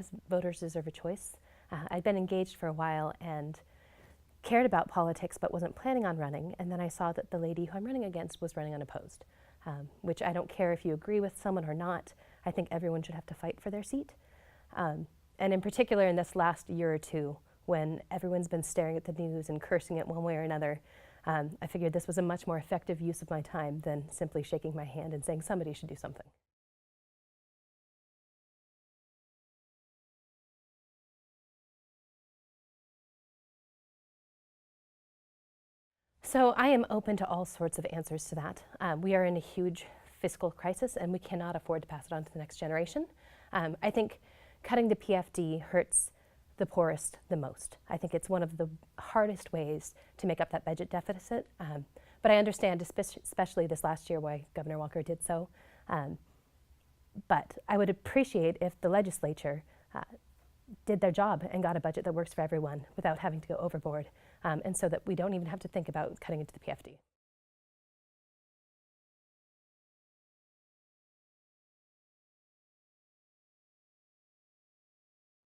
because voters deserve a choice. I'd been engaged for a while and cared about politics but wasn't planning on running, and then I saw that the lady who I'm running against was running unopposed, which I don't care if you agree with someone or not. I think everyone should have to fight for their seat. And in particular in this last year or two, when everyone's been staring at the news and cursing it one way or another, I figured this was a much more effective use of my time than simply shaking my hand and saying somebody should do something. So I am open to all sorts of answers to that. We are in a huge fiscal crisis and we cannot afford to pass it on to the next generation. I think cutting the PFD hurts the poorest the most. I think it's one of the hardest ways to make up that budget deficit. But I understand, especially this last year, why Governor Walker did so. But I would appreciate if the legislature did their job and got a budget that works for everyone without having to go overboard, and so that we don't even have to think about cutting into the PFD.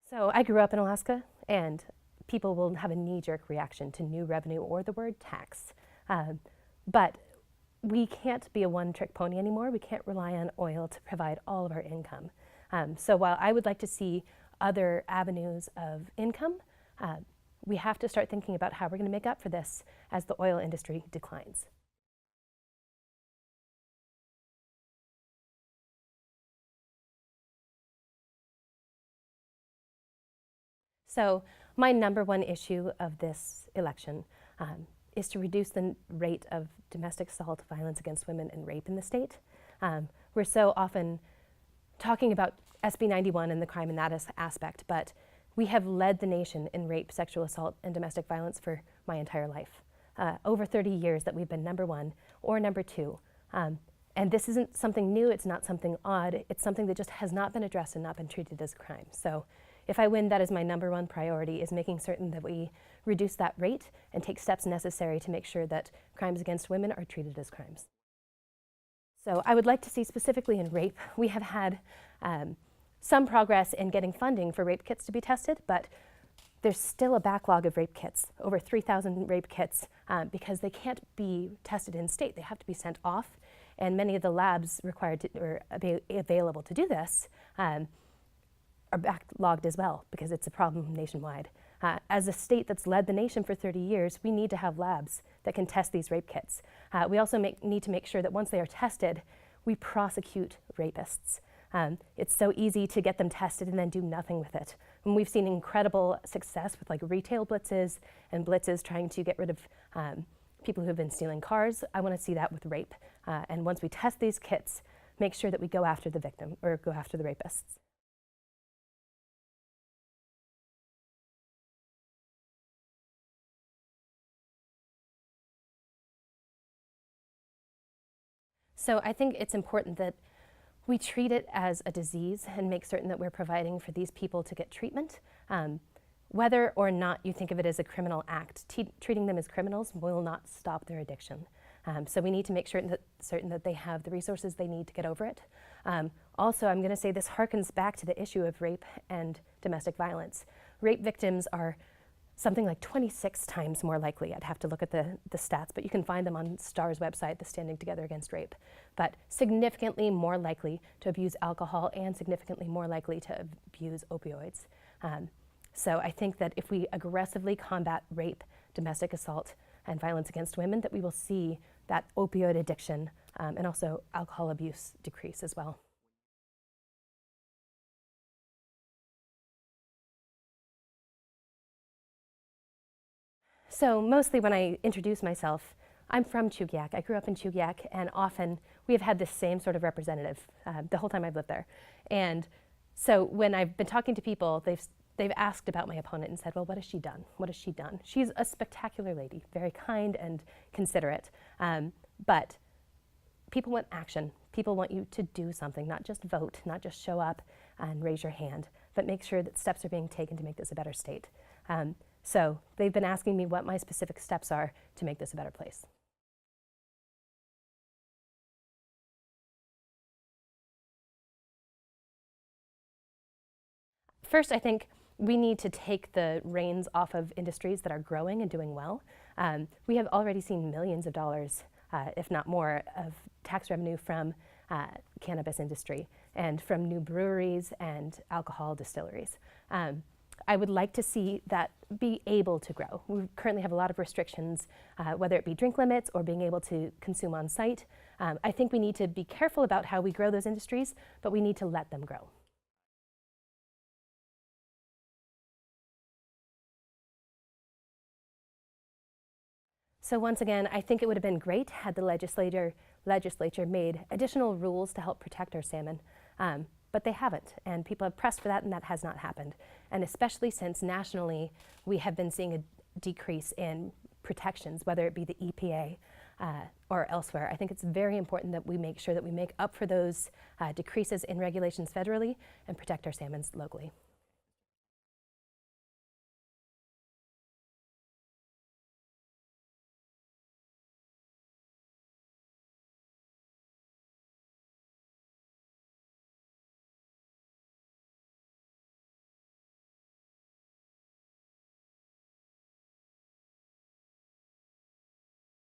So I grew up in Alaska, and people will have a knee-jerk reaction to new revenue or the word tax. But we can't be a one-trick pony anymore. We can't rely on oil to provide all of our income. So while I would like to see other avenues of income, we have to start thinking about how we're going to make up for this as the oil industry declines. So my number one issue of this election is to reduce the rate of domestic assault, violence against women, and rape in the state. We're so often talking about SB 91 and the crime in that aspect, but we have led the nation in rape, sexual assault, and domestic violence for my entire life. Over 30 years that we've been number one or number two. And this isn't something new, it's not something odd, it's something that just has not been addressed and not been treated as a crime. So if I win, that is my number one priority, is making certain that we reduce that rate and take steps necessary to make sure that crimes against women are treated as crimes. So I would like to see specifically in rape, we have had some progress in getting funding for rape kits to be tested, but there's still a backlog of rape kits, over 3,000 rape kits, because they can't be tested in state. They have to be sent off, and many of the labs required to, or available to do this are backlogged as well, because it's a problem nationwide. As a state that's led the nation for 30 years, we need to have labs that can test these rape kits. We also need to make sure that once they are tested, we prosecute rapists. It's so easy to get them tested and then do nothing with it. And we've seen incredible success with like retail blitzes and blitzes trying to get rid of people who have been stealing cars. I want to see that with rape. And once we test these kits, make sure that we go after the victim or go after the rapists. So I think it's important that we treat it as a disease and make certain that we're providing for these people to get treatment. Whether or not you think of it as a criminal act, treating them as criminals will not stop their addiction. So we need to make certain that they have the resources they need to get over it. Also, I'm going to say this harkens back to the issue of rape and domestic violence. Rape victims are something like 26 times more likely. I'd have to look at the stats, but you can find them on STAR's website, the Standing Together Against Rape. But significantly more likely to abuse alcohol and significantly more likely to abuse opioids. So I think that if we aggressively combat rape, domestic assault, and violence against women, that we will see that opioid addiction and also alcohol abuse decrease as well. So mostly when I introduce myself, I'm from Chugiak. I grew up in Chugiak, and often we have had this same sort of representative the whole time I've lived there. And so when I've been talking to people, they've asked about my opponent and said, well, what has she done? What has she done? She's a spectacular lady, very kind and considerate. But people want action. People want you to do something, not just vote, not just show up and raise your hand, but make sure that steps are being taken to make this a better state. So they've been asking me what my specific steps are to make this a better place. First, I think we need to take the reins off of industries that are growing and doing well. We have already seen millions of dollars, if not more, of tax revenue from cannabis industry and from new breweries and alcohol distilleries. I would like to see that be able to grow. We currently have a lot of restrictions, whether it be drink limits or being able to consume on site. I think we need to be careful about how we grow those industries, but we need to let them grow. So once again, I think it would have been great had the legislature made additional rules to help protect our salmon. But they haven't, and people have pressed for that, and that has not happened. And especially since nationally we have been seeing a decrease in protections, whether it be the EPA or elsewhere. I think it's very important that we make sure that we make up for those decreases in regulations federally and protect our salmons locally.